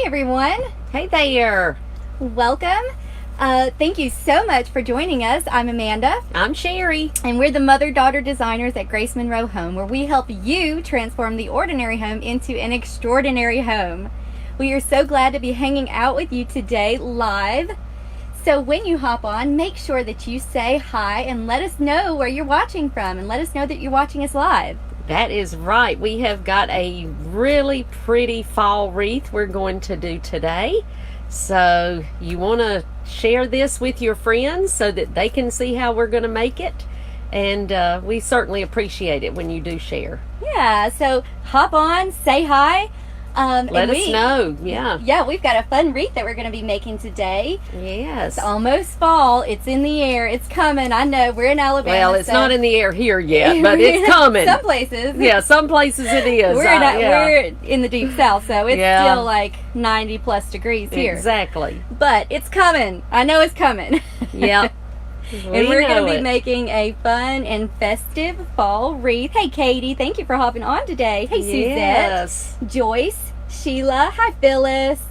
everyone. Hey there. Welcome. Thank you so much for joining us. I'm Amanda. I'm Sherry. And we're the mother-daughter designers at Grace Monroe Home, where we help you transform the ordinary home into an extraordinary home. We are so glad to be hanging out with you today live. So when you hop on, make sure that you say hi and let us know where you're watching from and let us know that you're watching us live. That is right. We have got a really pretty fall wreath we're going to do today. So you want to share this with your friends so that they can see how we're going to make it. And we certainly appreciate it when you do share. Yeah, so hop on, say hi. Let us know. Yeah, we've got a fun wreath that we're going to be making today. Yes. It's almost fall. It's in the air. It's coming. I know. We're in Alabama. Well, it's not in the air here yet, but it's coming. Some places. Yeah, some places it is. We're in the deep south, so it's still like 90 plus degrees here. Exactly. But it's coming. I know it's coming. Yeah. And we're going to be making a fun and festive fall wreath. Hey, Katie. Thank you for hopping on today. Hey, Yes. Suzette. Joyce. Sheila. Hi, Phyllis.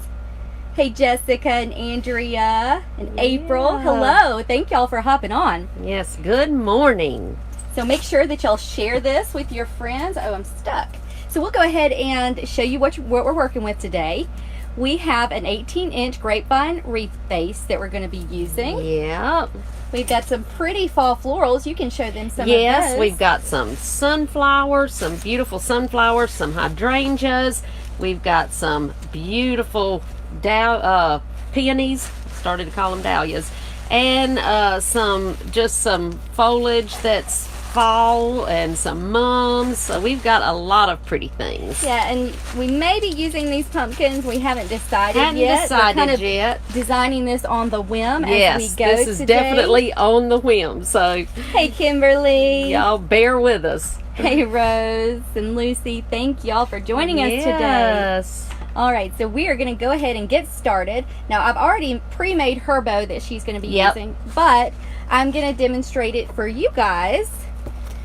Hey, Jessica and Andrea and April. Hello. Thank y'all for hopping on. Yes. Good morning. So make sure that y'all share this with your friends. Oh, I'm stuck. So we'll go ahead and show you what we're working with today. We have an 18-inch grapevine wreath base that we're going to be using. Yeah. We've got some pretty fall florals. You can show them some of Yes, those. we've got some sunflowers, some beautiful sunflowers, some hydrangeas. We've got some beautiful peonies, started to call them dahlias, and some foliage that's fall and some mums. So we've got a lot of pretty things. Yeah, and we may be using these pumpkins. We haven't decided yet. We're kind of designing this on the whim as we go. This is definitely on the whim. So hey, Kimberly. Y'all bear with us. Hey, Rose and Lucy. Thank y'all for joining us today. Yes. All right, so we are going to go ahead and get started. Now, I've already pre-made her bow that she's going to be using, but I'm going to demonstrate it for you guys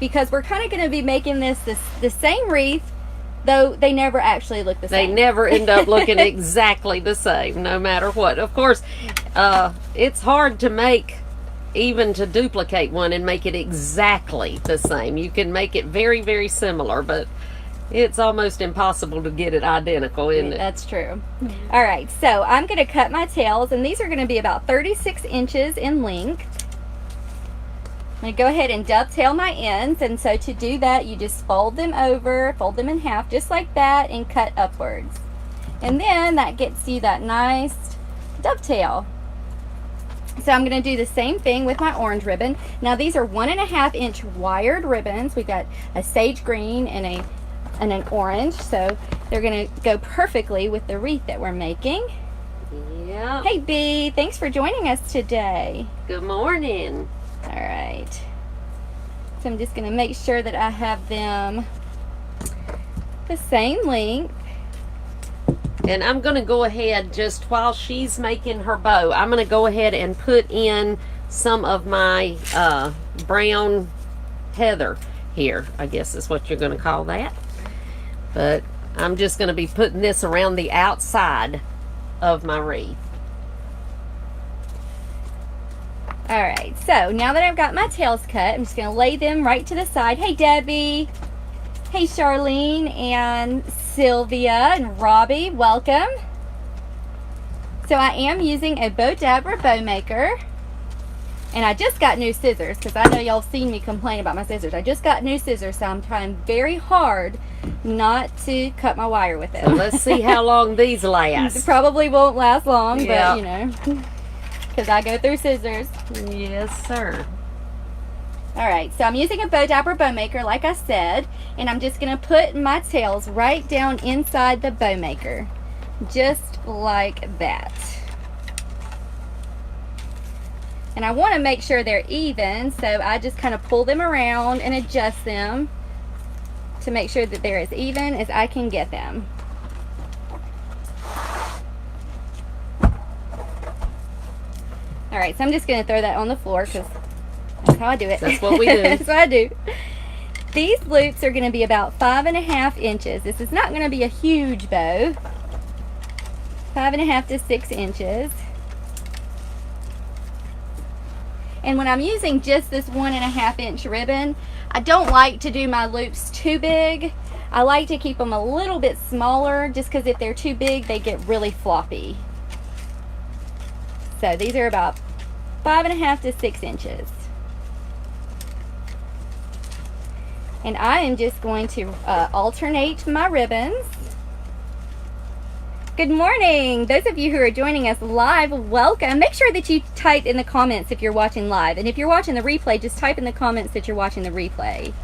because we're kind of going to be making this the same wreath, though they never actually look the same. They never end up looking exactly the same, no matter what. Of course, it's hard to make, even to duplicate one and make it exactly the same. You can make it very, very similar, but it's almost impossible to get it identical, isn't it? That's true. All right, so I'm going to cut my tails, and these are going to be about 36 inches in length. I'm going to go ahead and dovetail my ends, and so to do that, you just fold them over, fold them in half, just like that, and cut upwards. And then that gets you that nice dovetail. So I'm going to do the same thing with my orange ribbon. Now these are 1.5 inch wired ribbons. We've got a sage green and an orange, so they're going to go perfectly with the wreath that we're making. Yeah. Hey B, thanks for joining us today. Good morning. All right, so I'm just going to make sure that I have them the same length. And I'm going to go ahead, just while she's making her bow, I'm going to go ahead and put in some of my brown heather here. I guess is what you're going to call that. But I'm just going to be putting this around the outside of my wreath. All right, so now that I've got my tails cut, I'm just going to lay them right to the side. Hey, Debbie. Hey, Charlene and Sylvia and Robbie, welcome. So I am using a Bodabra bow maker, and I just got new scissors because I know y'all seen me complain about my scissors. I just got new scissors, so I'm trying very hard not to cut my wire with it. So let's see how long these It last. probably won't last long, but you know, because I go through scissors. Yes, sir. All right, so I'm using a Bodabra bow maker, like I said, and I'm just going to put my tails right down inside the bow maker, just like that. And I want to make sure they're even, so I just kind of pull them around and adjust them to make sure that they're as even as I can get them. All right, so I'm just going to throw that on the floor because that's how I do it. That's what we do. That's what I do. These loops are going to be about 5.5 inches. This is not going to be a huge bow. 5.5 to 6 inches. And when I'm using just this 1.5 inch ribbon, I don't like to do my loops too big. I like to keep them a little bit smaller, just because if they're too big, they get really floppy. So these are about 5.5 to 6 inches. And I am just going to alternate my ribbons. Good morning. Those of you who are joining us live, welcome. Make sure that you type in the comments if you're watching live. And if you're watching the replay, just type in the comments that you're watching the replay.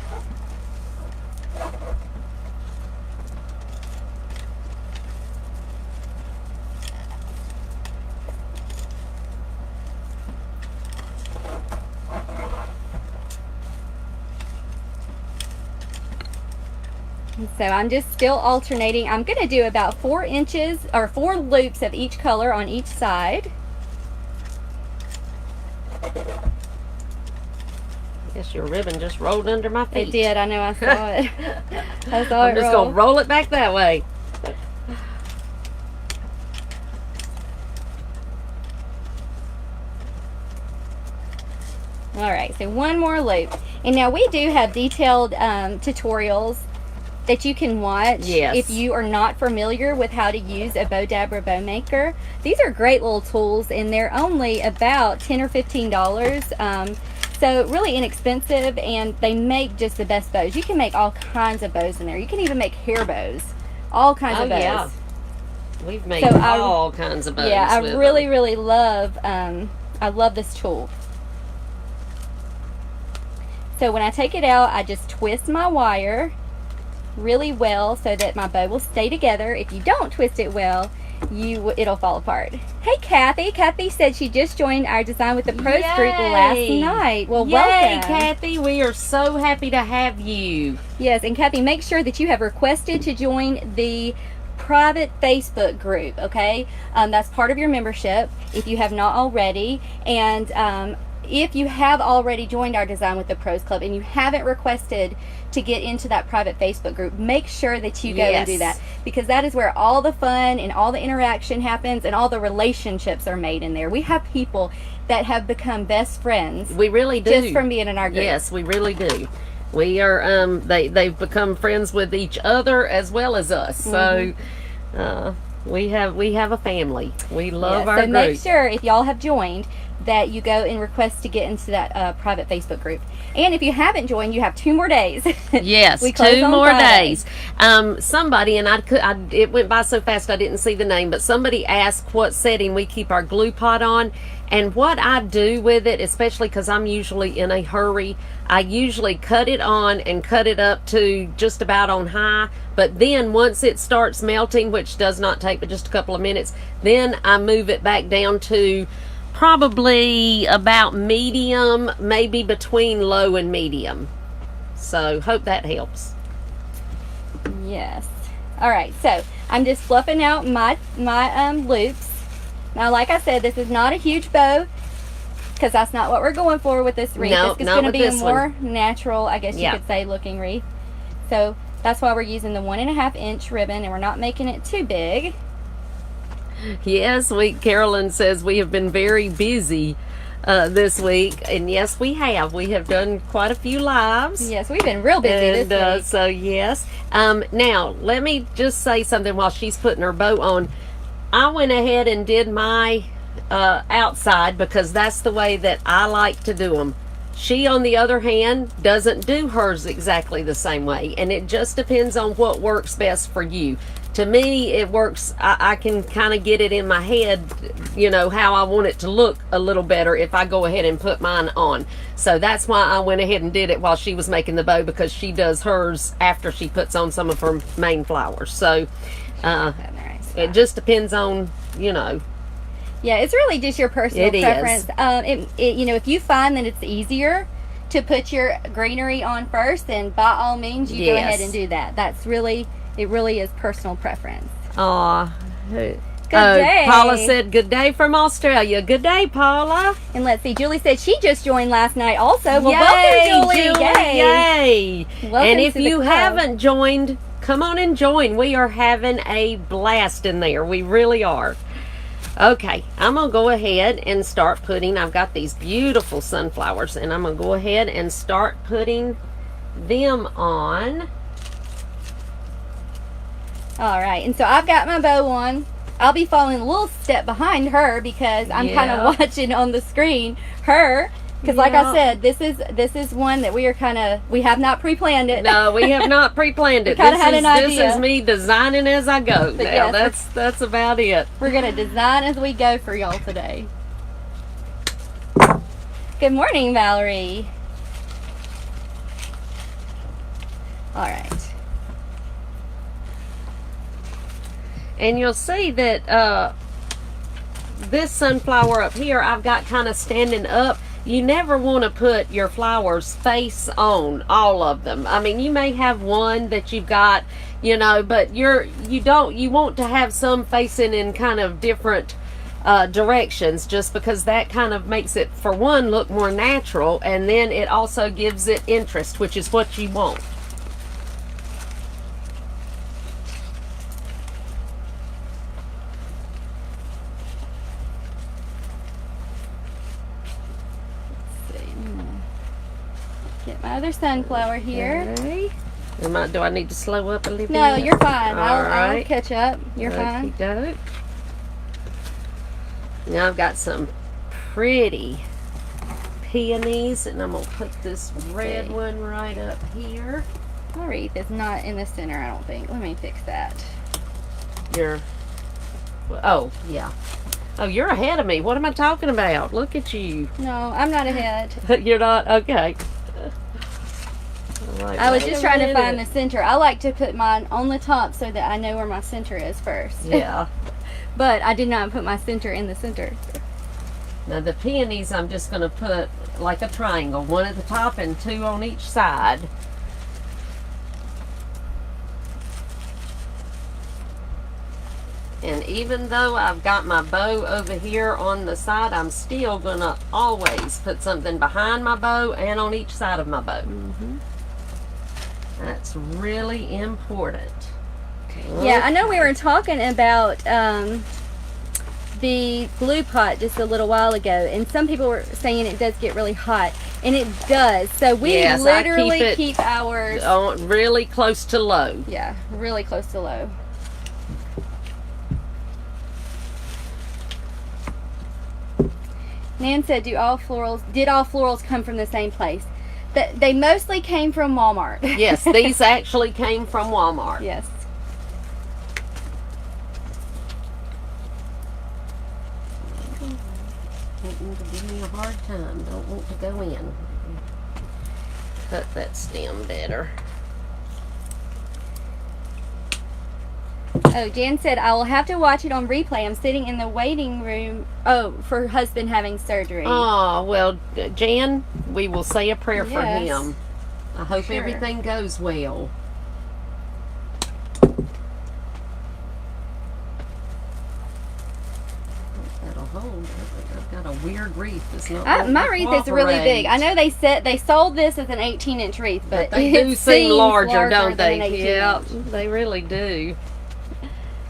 So I'm just still alternating. I'm going to do about 4 inches or 4 loops of each color on each side. I guess your ribbon just rolled under my feet. It did. I know. I saw it. I saw it. I'm just going to roll it back that way. All right. So one more loop. And now we do have detailed tutorials that you can watch if you are not familiar with how to use a Bow Dabra bow maker. These are great little tools, and they're only about $10 or $15. So really inexpensive, and they make just the best bows. You can make all kinds of bows in there. You can even make hair bows, all kinds of bows. Yeah. We've made all kinds of bows. Yeah, I really love. I love this tool. So when I take it out, I just twist my wire really well so that my bow will stay together. If you don't twist it well, it'll fall apart. Hey Kathy. Kathy said she just joined our Design with the Pros group last night. Well, welcome. Kathy. We are so happy to have you. Yes, and Kathy, make sure that you have requested to join the private Facebook group, okay? That's part of your membership if you have not already. And if you have already joined our Design with the Pros Club and you haven't requested to get into that private Facebook group, make sure that you go and do that, because that is where all the fun and all the interaction happens and all the relationships are made in there. We have people that have become best friends. We really do. Just from being in our group. Yes, we really do. We are, they've become friends with each other as well as us. So, we have a family. We love our group. So make sure, if y'all have joined, that you go and request to get into that private Facebook group. And if you haven't joined, you have 2 more days. Yes, 2 more days. Somebody, and it went by so fast I didn't see the name, but somebody asked what setting we keep our glue pot on. And what I do with it, especially because I'm usually in a hurry, I usually cut it on and cut it up to just about on high. But then once it starts melting, which does not take but just a couple of minutes, then I move it back down to probably about medium, maybe between low and medium. So hope that helps. Yes. All right, so I'm just fluffing out my loops. Now, like I said, this is not a huge bow, because that's not what we're going for with this wreath. No, it's going to be a more natural, I guess you could say, looking wreath. So that's why we're using the 1.5 inch ribbon, and we're not making it too big. Yes, Carolyn says we have been very busy this week, and yes, we have. We have done quite a few lives. Yes, we've been real busy this week. So yes. Now let me just say something while she's putting her bow on. I went ahead and did my outside because that's the way that I like to do them. She, on the other hand, doesn't do hers exactly the same way, and it just depends on what works best for you. To me, it works. I can kind of get it in my head, you know, how I want it to look a little better if I go ahead and put mine on. So that's why I went ahead and did it while she was making the bow, because she does hers after she puts on some of her main flowers. So it just depends on, you know. Yeah, it's really just your personal preference. You know, if you find that it's easier to put your greenery on first, then by all means, you go ahead and do that. That's really... It really is personal preference. Aw. Good day. Paula said, good day from Australia. Good day, Paula. And let's see, Julie said she just joined last night also. Well, yay, welcome, Julie. Yay. Welcome and if you haven't joined, come on and join. We are having a blast in there. We really are. Okay, I'm going to go ahead and start putting, I've got these beautiful sunflowers, and I'm going to go ahead and start putting them on. All right, and so I've got my bow on. I'll be following a little step behind her because I'm kind of watching on the screen her. Because like I said, this is one that we have not pre-planned it. No, we have not pre-planned it. Kind of had an idea. This is me designing as I go. But now, yes, that's about it. We're going to design as we go for y'all today. Good morning, Valerie. All right. And you'll see that this sunflower up here, I've got kind of standing up. You never want to put your flowers face on, all of them. I mean, you may have one that you've got, you know, but you want to have some facing in kind of different directions, just because that kind of makes it, for one, look more natural, and then it also gives it interest, which is what you want. Get my other sunflower here. Okay. Do I need to slow up a little bit? No, you're fine. I'll catch up. You're fine. Okey-doke. Now I've got some pretty peonies, and I'm going to put this red one right up here. My wreath is not in the center, I don't think. Let me fix that. Oh, yeah. Oh, you're ahead of me. What am I talking about? Look at you. No, I'm not ahead. You're not? Okay. Like, I was just trying to find the center. I like to put mine on the top so that I know where my center is first. Yeah. But I did not put my center in the center. Now the peonies, I'm just going to put like a triangle, one at the top and two on each side. And even though I've got my bow over here on the side, I'm still going to always put something behind my bow and on each side of my bow. Mm-hmm. That's really important. Yeah, I know we were talking about the glue pot just a little while ago, and some people were saying it does get really hot, and it does. So we literally keep ours on really close to low. Yeah, really close to low. Nan said, did all florals come from the same place? They mostly came from Walmart. Yes, these actually came from Walmart. Yes. Wanting to give me a hard time. Don't want to go in. Cut that stem better. Oh, Jan said, I will have to watch it on replay. I'm sitting in the waiting room, for husband having surgery. Oh, well, Jan, we will say a prayer for Yes. him. I hope everything goes well. That'll hold. I've got a weird wreath that's not My wreath is really big. I know they sold this as an 18-inch wreath, but they do seem larger, don't they? Yeah, they really do.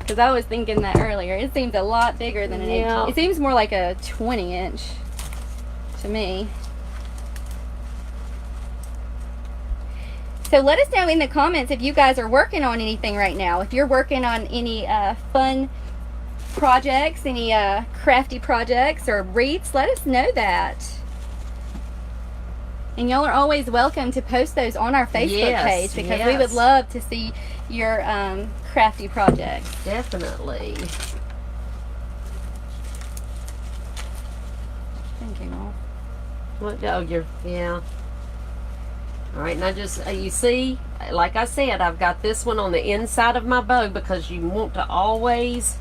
Because I was thinking that earlier. It seems a lot bigger than an 18. It seems more like a 20-inch to me. So let us know in the comments if you guys are working on anything right now. If you're working on any fun projects, any crafty projects or wreaths, let us know that. And y'all are always welcome to post those on our Facebook page, because we would love to see your crafty projects. Definitely. Thank you, Mom. What? Oh, yeah. All right, now just, you see, like I said, I've got this one on the inside of my bow because you want to always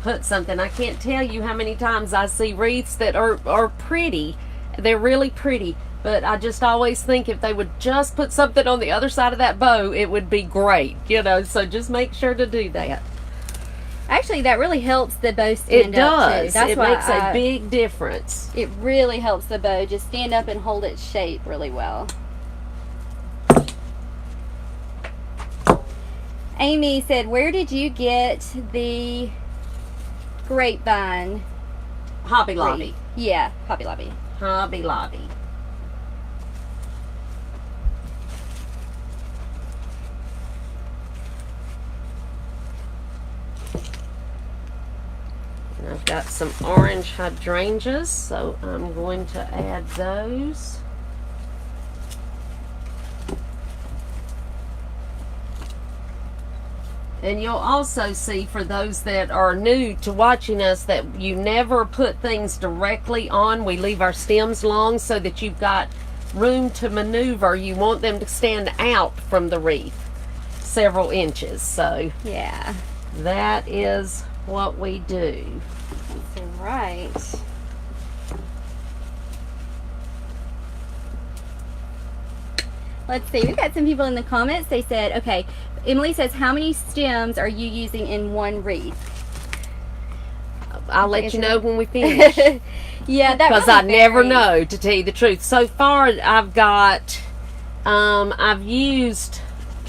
put something. I can't tell you how many times I see wreaths that are pretty. They're really pretty, but I just always think if they would just put something on the other side of that bow, it would be great, you know, so just make sure to do that. Actually, that really helps the bow stand up, too. It makes a big difference. It really helps the bow just stand up and hold its shape really well. Amy said, where did you get the grapevine? Hobby Lobby. wreath? Yeah, Hobby Lobby. Hobby Lobby. And I've got some orange hydrangeas, so I'm going to add those. And you'll also see, for those that are new to watching us, that you never put things directly on. We leave our stems long so that you've got room to maneuver. You want them to stand out from the wreath several inches. So yeah, that is what we do. Right. Let's see, we've got some people in the comments. They said, okay, Emily says, how many stems are you using in one wreath? I'll let you know when we finish. Yeah, that because really I never varies. know, to tell you the truth. So far, I've got, I've used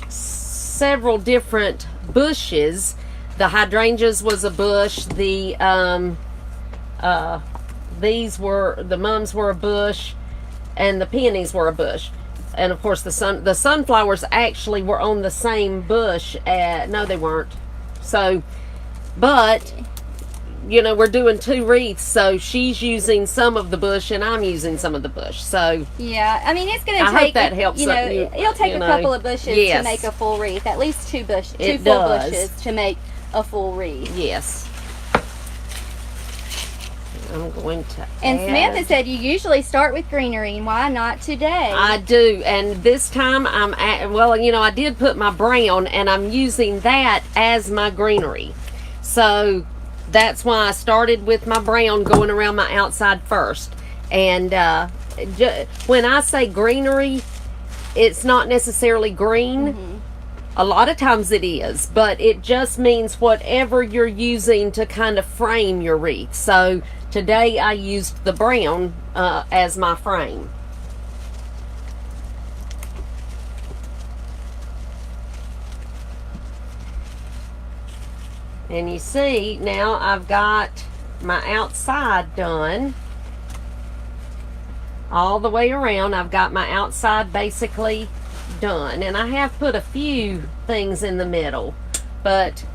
several different bushes. The hydrangeas was a bush. The these were, the mums were a bush, and the peonies were a bush. And of course the sunflowers actually were on the same bush. No, they weren't. So, but you know, we're doing 2 wreaths, so she's using some of the bush and I'm using some of the bush. So yeah, I mean, it's going to take, hope that helps. You know, it'll take a couple of bushes yes, to make a full wreath. At least 2 full does. bushes to make a full wreath. Yes. I'm going to And add. Samantha said you usually start with greenery, and why not today? I do, and this time I'm at, well, you know, I did put my brown, and I'm using that as my greenery. So that's why I started with my brown going around my outside first. And when I say greenery, it's not necessarily green. Mm-hmm. A lot of times it is, but it just means whatever you're using to kind of frame your wreath. So today I used the brown as my frame. And you see, now I've got my outside done all the way around. I've got my outside basically done, and I have put a few things in the middle, but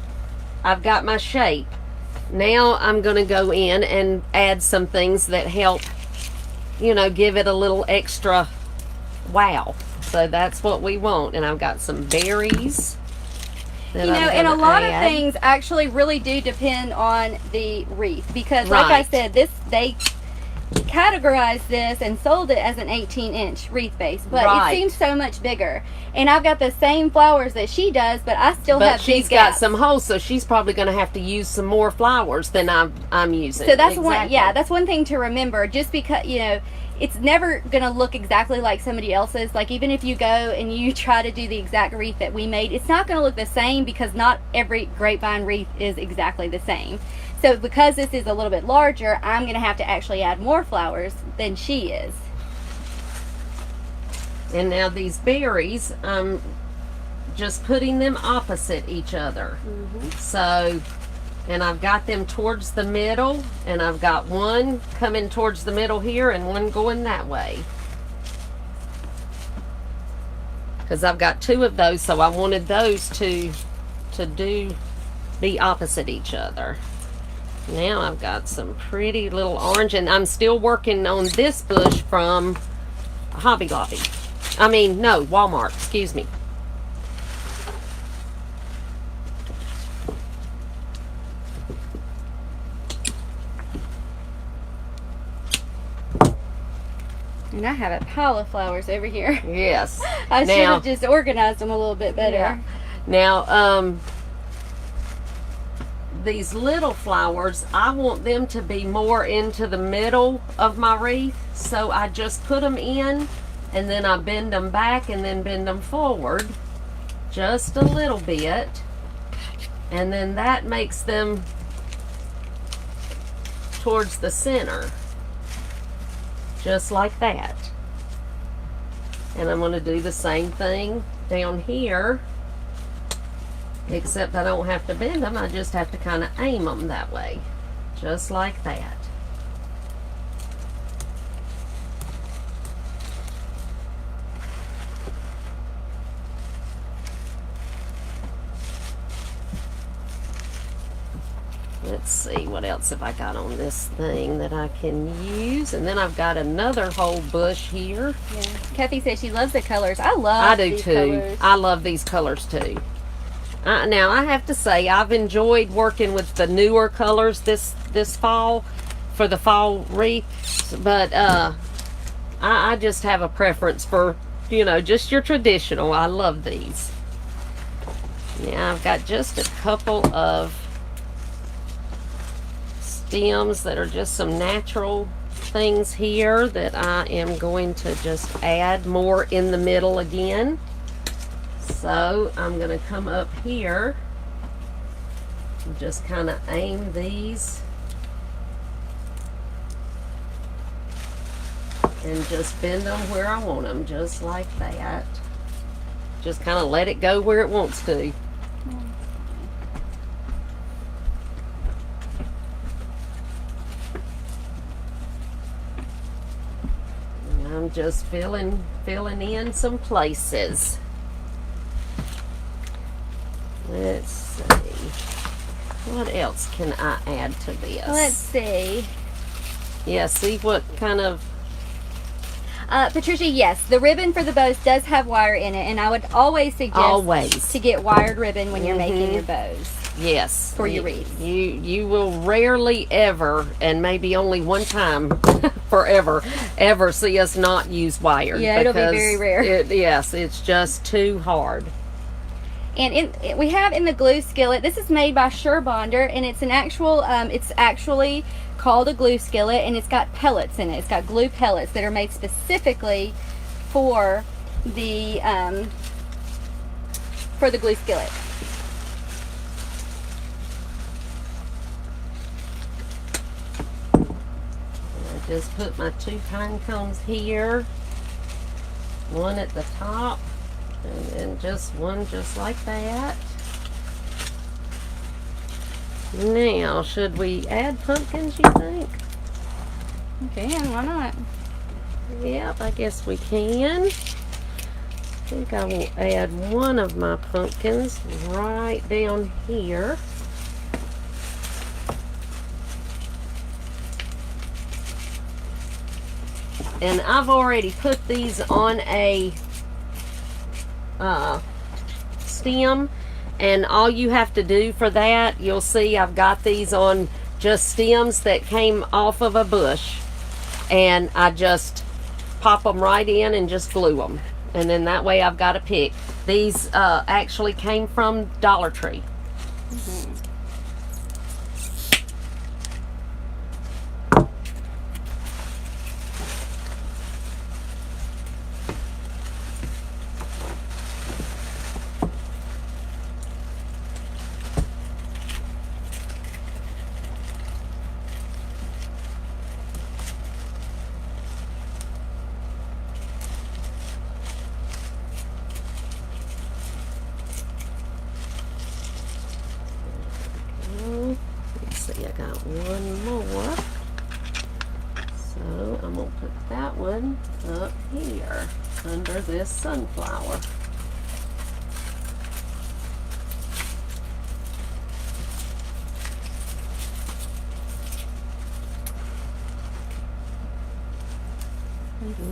I've got my shape. Now I'm going to go in and add some things that help, you know, give it a little extra wow. So that's what we want. And I've got some berries. You know, and a lot of things actually really do depend on the wreath, because like I said, they categorized this and sold it as an 18-inch wreath base, but it seems so much bigger. And I've got the same flowers that she does, but I still have big she's got gaps. some holes, so she's probably going to have to use some more flowers than I'm using. So that's one. Yeah, that's one thing to remember. Just because, you know, it's never going to look exactly like somebody else's. Like, even if you go and you try to do the exact wreath that we made, it's not going to look the same, because not every grapevine wreath is exactly the same. So because this is a little bit larger, I'm going to have to actually add more flowers than she is. And now these berries, I'm just putting them opposite each other. Mm-hmm. So, and I've got them towards the middle, and I've got one coming towards the middle here and one going that way. Because I've got 2 of those, so I wanted those to be opposite each other. Now I've got some pretty little orange, and I'm still working on this bush from Hobby Lobby. I mean, no, Walmart, excuse me. And I have a pile of flowers over here. Yes. I should have just organized them a little bit better. Yeah. Now, these little flowers, I want them to be more into the middle of my wreath, so I just put them in, and then I bend them back and then bend them forward just a little bit, and then that makes them towards the center, just like that. And I'm going to do the same thing down here. Except I don't have to bend them, I just have to kind of aim them that way. Just like that. Let's see, what else have I got on this thing that I can use? And then I've got another whole bush here. Yeah. Kathy says she loves the colors. I love these colors. I love these colors too. Now, I have to say, I've enjoyed working with the newer colors this fall for the fall wreath. But I just have a preference for, you know, just your traditional. I love these. Now, I've got just a couple of stems that are just some natural things here that I am going to just add more in the middle again. So I'm going to come up here and just kind of aim these and just bend them where I want them, just like that. Just kind of let it go where it wants to. I'm just filling in some places. Let's see. What else can I add to this? Let's see. Yeah, see what kind of... Patricia, yes, the ribbon for the bows does have wire in it, and I would always suggest to get wired ribbon when you're making your bows. Yes. For your wreaths. You will rarely ever, and maybe only one time forever, ever see us not use wire. Yeah, it'll be very rare. Yes, it's just too hard. And we have in the glue skillet, this is made by Surebonder, and it's an actual, it's actually called a glue skillet, and it's got pellets in it. It's got glue pellets that are made specifically for the glue skillet. I just put my 2 pine cones here, one at the top, and then just one just like that. Now, should we add pumpkins, you think? Okay, and why not? Yep, I guess we can. I think I will add one of my pumpkins right down here. And I've already put these on a stem, and all you have to do for that, you'll see I've got these on just stems that came off of a bush, and I just pop them right in and just glue them, and then that way I've got a pick. These actually came from Dollar Tree. I got one more, so I'm going to put that one up here under this sunflower.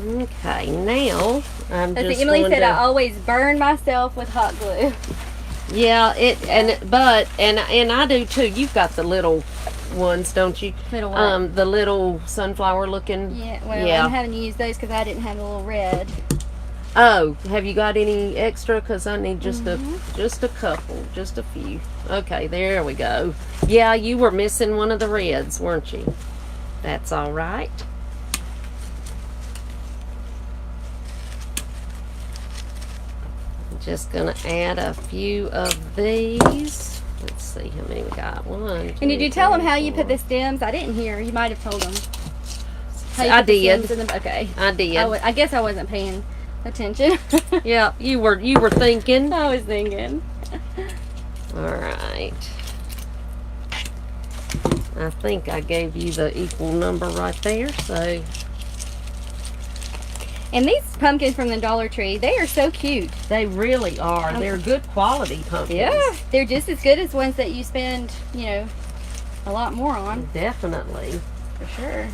Okay, now I'm just Emily going said to... I always burn myself with hot glue. Yeah, and I do too. You've got the little ones, don't you? Little what? The little sunflower looking. Yeah, well, I'm having to use those because I didn't have a little red. Oh, have you got any extra? Because I need just a couple, just a few. Okay, there we go. Yeah, you were missing one of the reds, weren't you? That's all right. Just gonna add a few of these. Let's see how many we got. One, two, and did you tell them how you four. put the stems? I didn't hear. You might have told them. I did. Okay. I did. I guess I wasn't paying attention. Yeah, you were thinking. I was thinking. Alright. I think I gave you the equal number right there, so. And these pumpkins from the Dollar Tree, they are so cute. They really are. They're good quality pumpkins. Yeah, they're just as good as ones that you spend, you know, a lot more on. Definitely. For sure.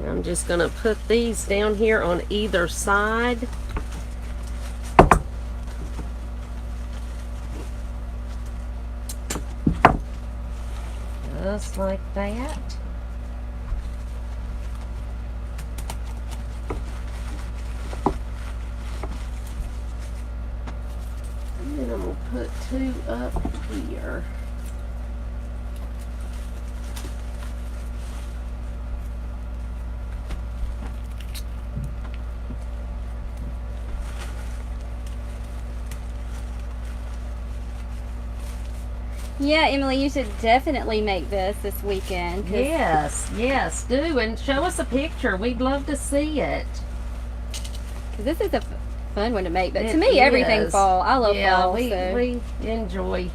I'm just going to put these down here on either side. Just like that. And then I'm going to put 2 up here. Yeah, Emily, you should definitely make this weekend. Yes, yes, do. And show us a picture. We'd love to see it. Because this is a fun one to make. But It to me, everything is. fall. I love fall. we enjoy.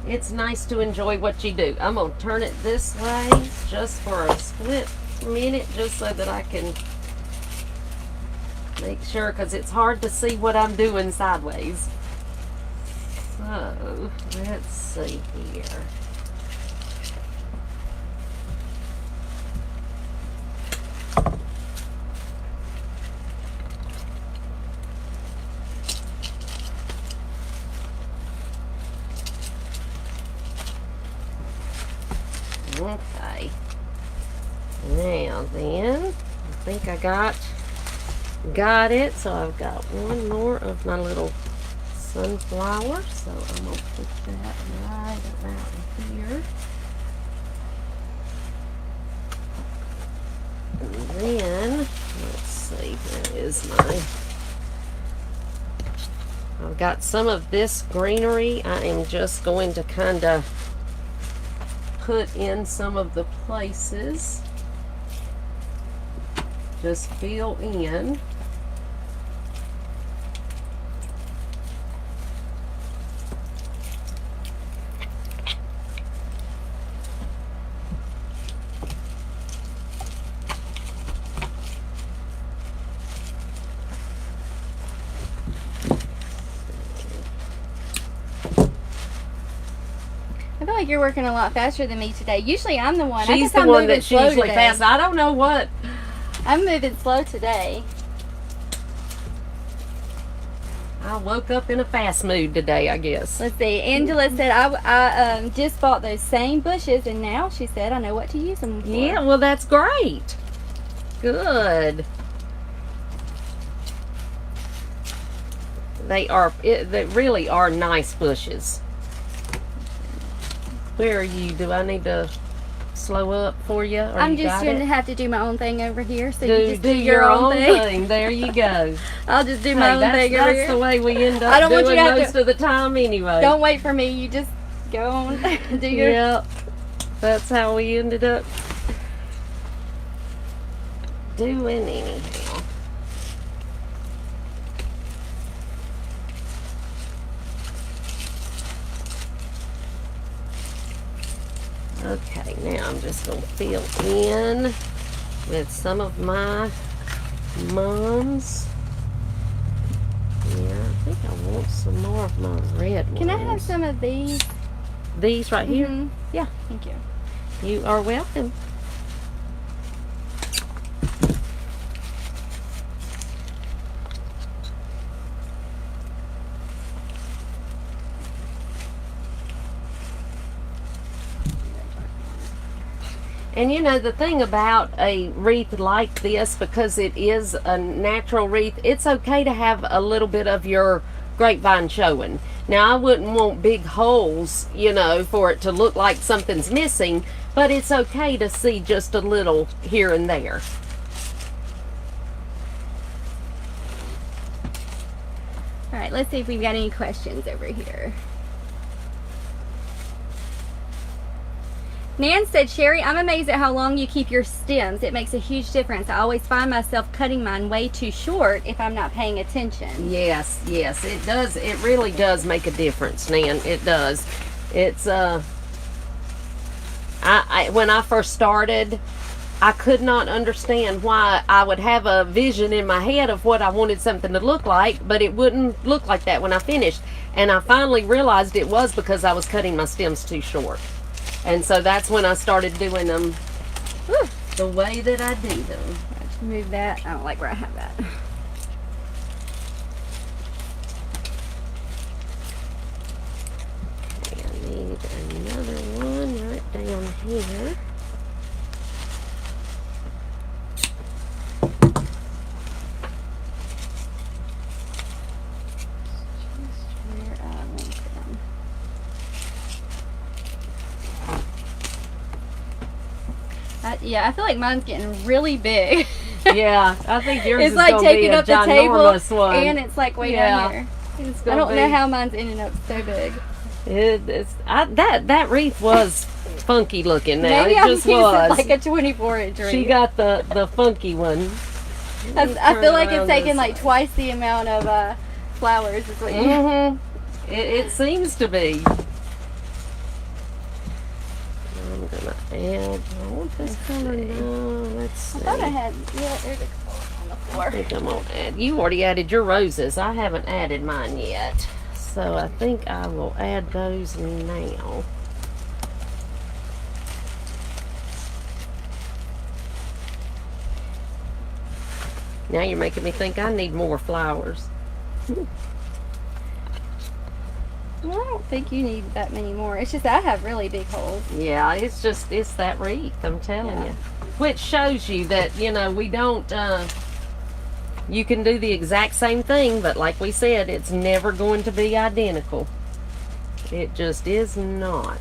It's nice to enjoy what you do. I'm going to turn it this way just for a split minute, just so that I can make sure, because it's hard to see what I'm doing sideways. So, let's see here. Okay. Now then, I think I got it. So I've got one more of my little sunflower, so I'm going to put that right about here. And then, let's see, where is my... I've got some of this greenery. I am just going to kind of put in some of the places. Just fill in. I feel like you're working a lot faster than me today. Usually I'm the one. She's the one that's usually fast. I don't know what. I'm moving slow today. I woke up in a fast mood today, I guess. Let's see. Angela said I just bought those same bushes, and now she said I know what to use them for. Yeah, well, that's great. Good. They really are nice bushes. Where are you? Do I need to slow up for you? Or I'm you just got going to it? have to do my own thing over here. So you just do your own thing. There you go. I'll just do my own thing over That's here. the way we end up I don't want you doing to have most of the time anyway. Don't wait for me. You just go on. Do your... Yep. That's how we ended up doing anyhow. Okay, now I'm just going to fill in with some of my mums. Yeah, I think I want some more of my red ones. Can I have some of these? These right here? Mhm. Yeah. Thank you. You are welcome. And you know, the thing about a wreath like this, because it is a natural wreath, it's okay to have a little bit of your grapevine showing. Now, I wouldn't want big holes, you know, for it to look like something's missing, but it's okay to see just a little here and there. All right, let's see if we've got any questions over here. Nan said, Sherry, I'm amazed at how long you keep your stems. It makes a huge difference. I always find myself cutting mine way too short if I'm not paying attention. Yes, yes, it does. It really does make a difference, Nan. It does. It's when I first started, I could not understand why I would have a vision in my head of what I wanted something to look like, but it wouldn't look like that when I finished. And I finally realized it was because I was cutting my stems too short. And so that's when I started doing them the way that I do them. Let's move that. I don't like where I have that. Okay, I need another one right down here. Yeah, I feel like mine's getting really big. Yeah, I think yours it's is like gonna taking be a up the table, one. and it's like way down here. I don't know how mine's ending up so big. That wreath was funky looking. Now Maybe it I'm just using was like a 24-inch wreath. She got the funky one. I feel like it's taking like twice the amount of flowers. Is what you. It seems to be. I'm gonna add. I want this color now. Let's see. I thought I had. Yeah, there's a color on the floor. I think I'm gonna add. You already added your roses. I haven't added mine yet, so I think I will add those now. Now you're making me think I need more flowers. Well, I don't think you need that many more. It's just I have really big holes. Yeah, it's that wreath, I'm telling you. Which shows you that, we don't, you can do the exact same thing, but like we said, it's never going to be identical. It just is not.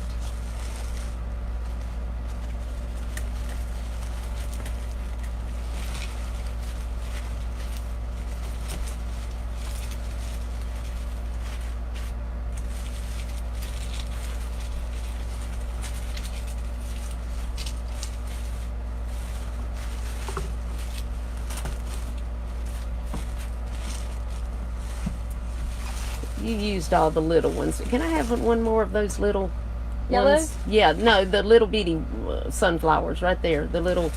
You used all the little ones. Can I have one more of those little Yellows? ones? Yeah, no, the little bitty sunflowers right there. The little.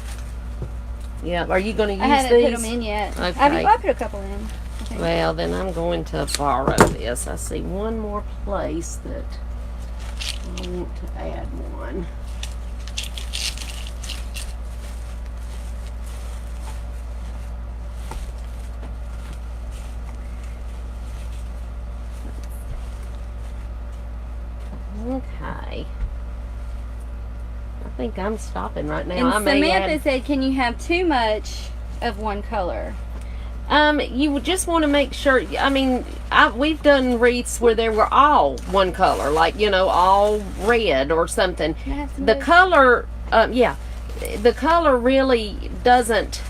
Yeah, are you going to use these? I haven't put them in yet. Okay. I put a couple in. Okay. Well, then I'm going to borrow this. I see one more place that I want to add one. Okay. I think I'm stopping right now. And Samantha said, can you have too much of one color? You would just want to make sure. I mean, we've done wreaths where they were all one color, like all red or something. The color, the color really doesn't.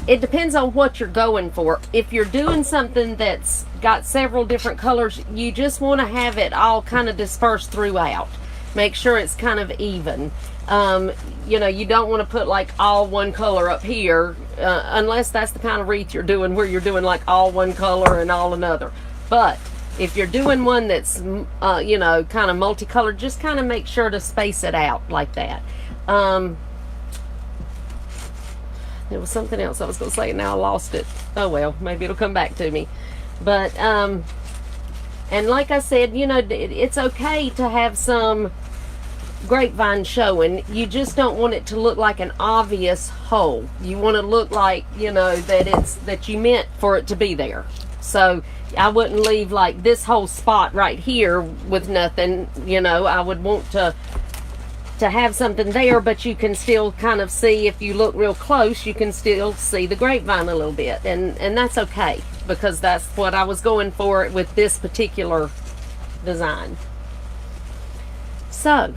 It depends on what you're going for. If you're doing something that's got several different colors, you just want to have it all kind of dispersed throughout. Make sure it's kind of even. You don't want to put like all one color up here, unless that's the kind of wreath you're doing where you're doing like all one color and all another. But if you're doing one that's, kind of multicolored, just kind of make sure to space it out like that. There was something else I was going to say, and now I lost it. Oh well, maybe it'll come back to me. But, and like I said, it's okay to have some grapevine showing. You just don't want it to look like an obvious hole. You want to look like, that you meant for it to be there. So I wouldn't leave like this whole spot right here with nothing. I would want to have something there, but you can still kind of see, if you look real close, you can still see the grapevine a little bit, and that's okay, because that's what I was going for with this particular design. So,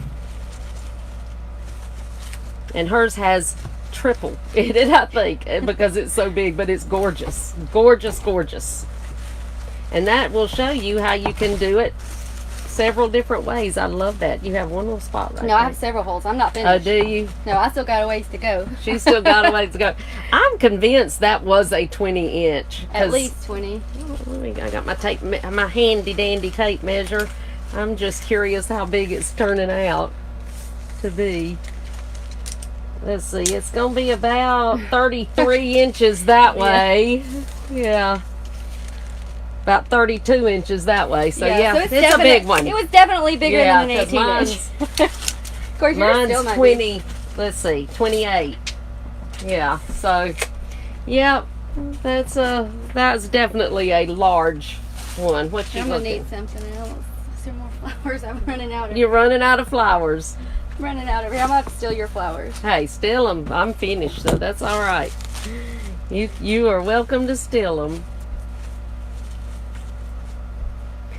and hers has triple in it, I think, because it's so big, but it's gorgeous, gorgeous, gorgeous. And that will show you how you can do it several different ways. I love that. You have one little spot right No, there. I have several holes. I'm not Oh, finished. do you? No, I still got a ways to go. She's still got a ways to go. I'm convinced that was a 20-inch. At least 20. I got my tape, my handy dandy tape measure. I'm just curious how big it's turning out to be. Let's see, it's gonna be about 33 inches that way. Yeah. About 32 inches that way. So yeah, so it's a big one. It was definitely bigger than an 18 inch. Of course, yours still Mine's might 20, let's see, 28. Yeah, so, yeah, that's definitely a large one. What you I'm gonna looking? need something else. Some more flowers. I'm running out of. You're running out of flowers. Running out of here. I'm gonna have to steal your flowers. Hey, steal them. I'm finished, so that's all right. You are welcome to steal them.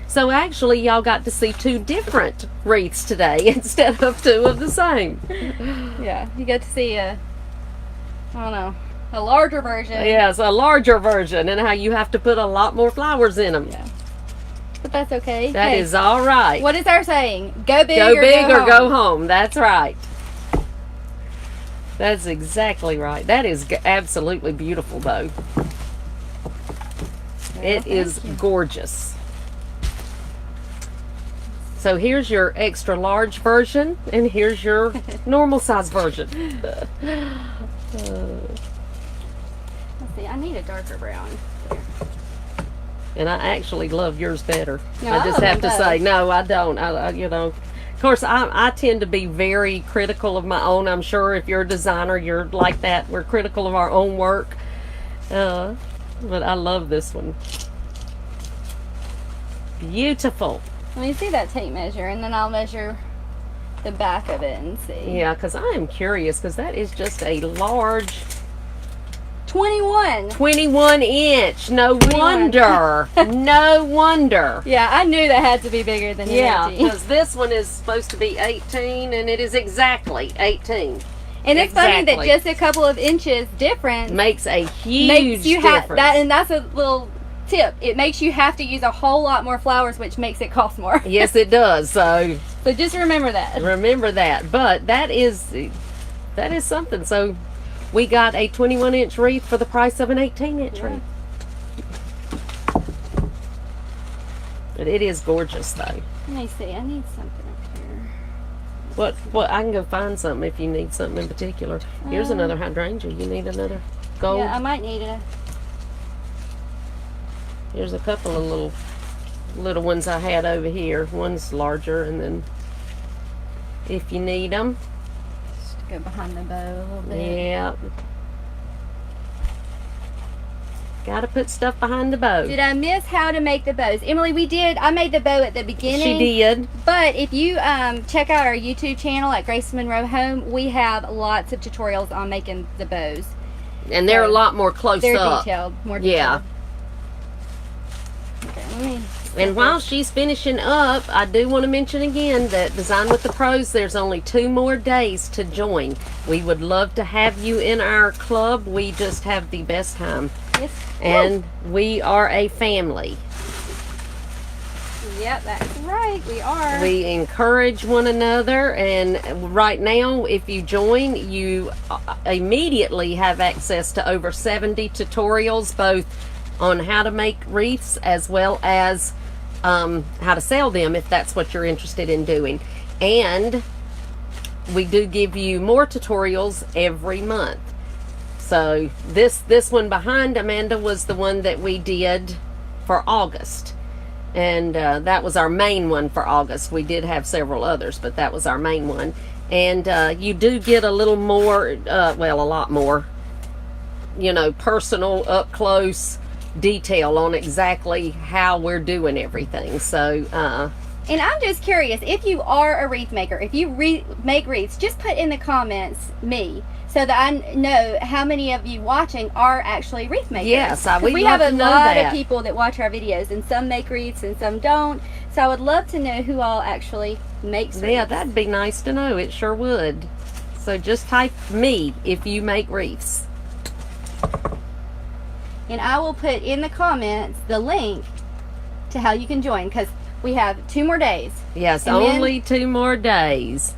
So actually, y'all got to see 2 different wreaths today instead of 2 of the same. Yeah, you get to see I don't know, a larger version. Yes, a larger version, and how you have to put a lot more flowers in them. Yeah. But that's okay. That Hey, is all right. What is our saying? Go big, Go big or home. go home. That's right. That's exactly right. That is absolutely beautiful, though. It is gorgeous. So here's your extra large version, and here's your normal size version. Let's see. I need a darker brown. And I actually love yours better. No, I I just love have to them say, both. no, I don't. Of course, I tend to be very critical of my own. I'm sure if you're a designer, you're like that. We're critical of our own work. But I love this one. Beautiful. Let me see that tape measure, and then I'll measure the back of it and see. Yeah, because I am curious, because that is just a large 21. 21 inch. No 21. wonder. No wonder. Yeah, I knew that had to be bigger than Yeah, 18. because this one is supposed to be 18, and it is exactly 18. And it's funny that Exactly. just a couple of inches difference Makes a huge makes you have difference. that, and that's a little tip. It makes you have to use a whole lot more flowers, which makes it cost more. Yes, it does. So So just remember that. remember that. But that is something. So we got a 21-inch wreath for the price of an 18-inch Yeah. wreath. But it is gorgeous, though. Let me see. I need something up here. What? I can go find something if you need something in particular. Here's another hydrangea. You need another gold? Yeah, I might need a. Here's a couple of little ones I had over here. One's larger, and then if you need them, Just to go behind the bow a little bit. yeah. Got to put stuff behind the bow. Did I miss how to make the bows? Emily, we did. I made the bow at the beginning. She did. But if you check out our YouTube channel at Grace Monroe Home, we have lots of tutorials on making the bows. And they're a lot more close They're up. detailed, more detailed. Yeah. Okay, let me. And while she's finishing up, I do want to mention again that Design with the Pros, there's only 2 more days to join. We would love to have you in our club. We just have the best time. Yes. And we are a family. Yep, that's right. We are. We encourage one another, and right now, if you join, you immediately have access to over 70 tutorials, both on how to make wreaths as well as how to sell them, if that's what you're interested in doing. And we do give you more tutorials every month. So this one behind Amanda was the one that we did for August. And that was our main one for August. We did have several others, but that was our main one. And you do get a little more, well, a lot more, personal, up close detail on exactly how we're doing everything. So, And I'm just curious, if you are a wreath maker, if you make wreaths, just put in the comments me, so that I know how many of you watching are actually wreath makers. Yes, 'Cause we'd we love have a to know lot that. of people that watch our videos, and some make wreaths and some don't. So I would love to know who all actually makes wreaths. yeah, that'd be nice to know. It sure would. So just type me if you make wreaths. And I will put in the comments the link to how you can join, because We have 2 more days. Yes, And only 2 more days.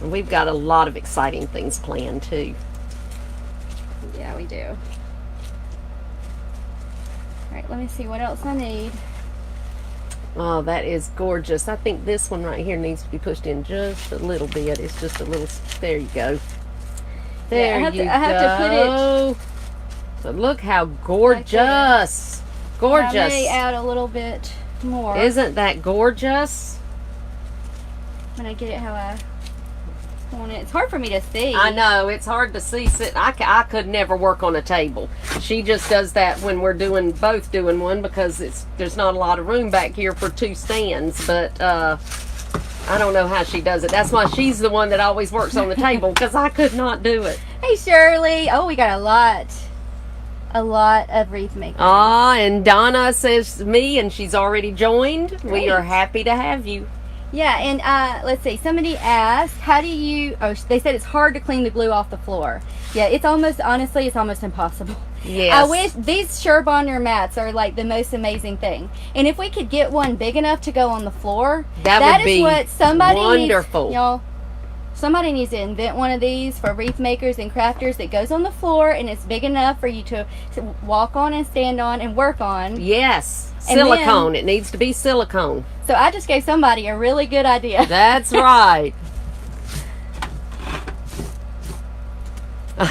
And we've got a lot of exciting things planned too. Yeah, we do. All right, let me see what else I need. Oh, that is gorgeous. I think this one right here needs to be pushed in just a little bit. It's just a little, there you go. There I you go. have to put it. But look how gorgeous. Gorgeous. I may add a little bit more. Isn't that gorgeous? When I get it how I want it. It's hard for me to see. I know, it's hard to see. I could never work on a table. She just does that when we're both doing one, because there's not a lot of room back here for 2 stands. But I don't know how she does it. That's why she's the one that always works on the table, because I could not do it. Hey, Shirley. Oh, we got a lot of wreath making. And Donna says me, and she's already joined. Great. We are happy to have you. Yeah, and let's see. Somebody asked, how do you... Oh, they said it's hard to clean the glue off the floor. Yeah, honestly, it's almost impossible. Yes. I wish these Surebonder mats are like the most amazing thing. And if we could get one big enough to go on the floor, that would be what somebody wonderful. Needs, y'all. Somebody needs to invent one of these for wreath makers and crafters that goes on the floor and it's big enough for you to walk on and stand on and work on. Yes. And Silicone. then, it needs to be silicone. So I just gave somebody a really good idea. That's right.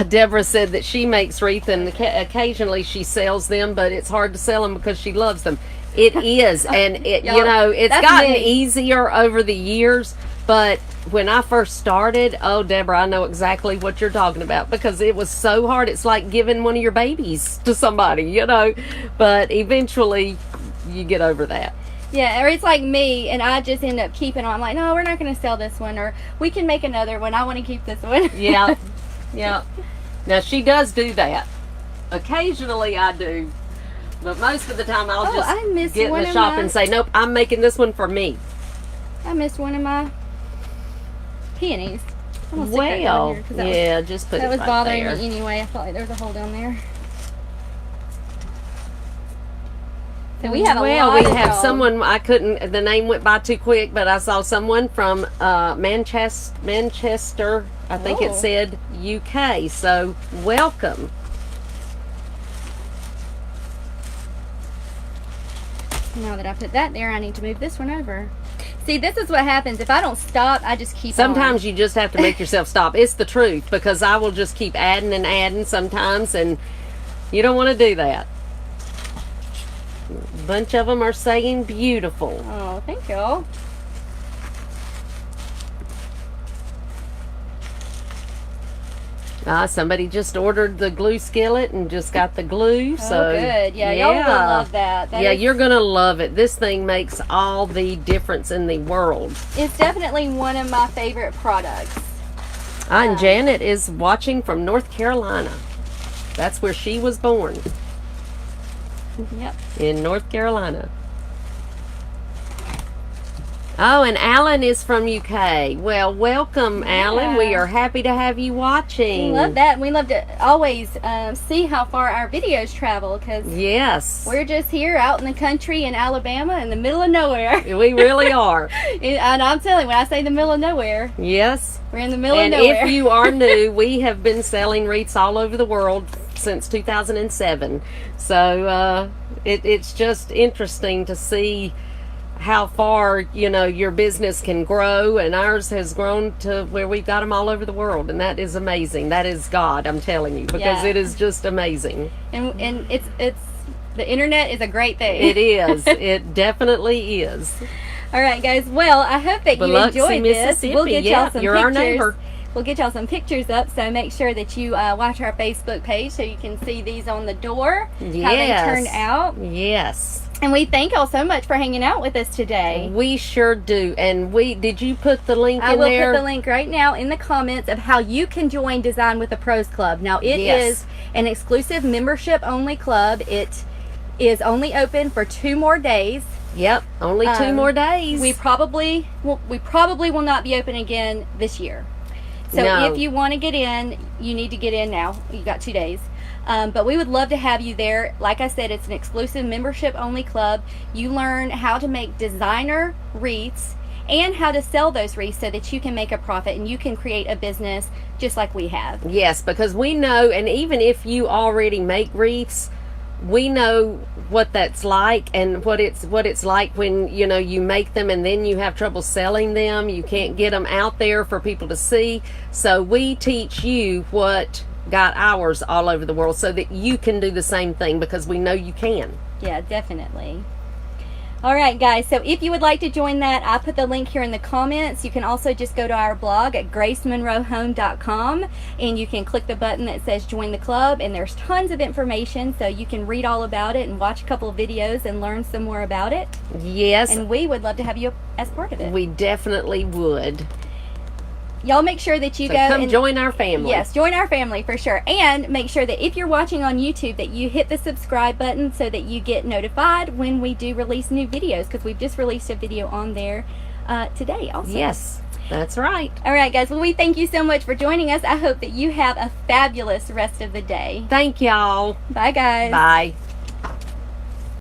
Deborah said that she makes wreath and occasionally she sells them, but it's hard to sell them because she loves them. It is, and it's gotten easier over the years, but when I first started, oh, Deborah, I know exactly what you're talking about, because it was so hard. It's like giving one of your babies to somebody, but eventually you get over that. Yeah, or it's like me, and I just end up keeping them. I'm like, no, we're not going to sell this one, or we can make another one. I want to keep this one. Yeah. Yeah. Now, she does do that. Occasionally I do. But most of the time I'll just get in the shop and say, nope, I'm making this one for me. I missed one of my peonies. Well, yeah, just put it right there. That was bothering me anyway. I felt like there was a hole down there. So we have someone, the name went by too quick, but I saw someone from Manchester, I think it said UK, so welcome. Now that I put that there, I need to move this one over. See, this is what happens. If I don't stop, I just keep Sometimes you just have to make yourself stop. It's the truth, because I will just keep adding and adding sometimes, and you don't want to do that. A bunch of them are saying beautiful. Oh, thank you. Somebody just ordered the glue skillet and just got the glue. So good. Yeah, y'all will love that. You're going to love it. This thing makes all the difference in the world. It's definitely one of my favorite products. And Janet is watching from North Carolina. That's where she was born. Yep. In North Carolina. Oh, and Alan is from UK. Well, welcome, Alan. We are happy to have you watching. We love that. We love to always see how far our videos travel, because we're just here out in the country in Alabama in the middle of nowhere. We really are. And I'm telling you, when I say the middle of nowhere, yes, we're in the middle of nowhere. And if you are new, we have been selling wreaths all over the world since 2007. So it's just interesting to see how far your business can grow, and ours has grown to where we've got them all over the world, and that is amazing. That is God, I'm telling you, because it is just amazing. And it's the internet is a great thing. It is. It definitely is. All right, guys. Well, I hope that you enjoyed this. We'll get y'all some pictures. Our neighbor. We'll get y'all some pictures up, so make sure that you watch our Facebook page so you can see these on the door, how they turned out. Yes. And we thank y'all so much for hanging out with us today. We sure do. And did you put the link in there? I will put the link right now in the comments of how you can join Design with the Pros Club. Now, it is an exclusive membership-only club. It is only open for 2 more days. Yep, only 2 more days. We probably will not be open again this year. So if you want to get in, you need to get in now. You got 2 days. But we would love to have you there. Like I said, it's an exclusive membership only club. You learn how to make designer wreaths and how to sell those wreaths so that you can make a profit and you can create a business just like we have. Yes, because we know, and even if you already make wreaths, we know what that's like and what it's like when you make them and then you have trouble selling them. You can't get them out there for people to see. So we teach you what got ours all over the world so that you can do the same thing, because we know you can. Yeah, definitely. All right, guys, so if you would like to join that, I put the link here in the comments. You can also just go to our blog at gracemonroehome.com, and you can click the button that says join the club, and there's tons of information, so you can read all about it and watch a couple of videos and learn some more about it. Yes. And we would love to have you as part of it. We definitely would. Y'all make sure that you So go come and join our family. Yes, join our family for sure. And make sure that if you're watching on YouTube that you hit the subscribe button so that you get notified when we do release new videos, because we've just released a video on there today also. Yes, that's right. All right, guys. Well, we thank you so much for joining us. I hope that you have a fabulous rest of the day. Thank y'all. Bye, guys. Bye.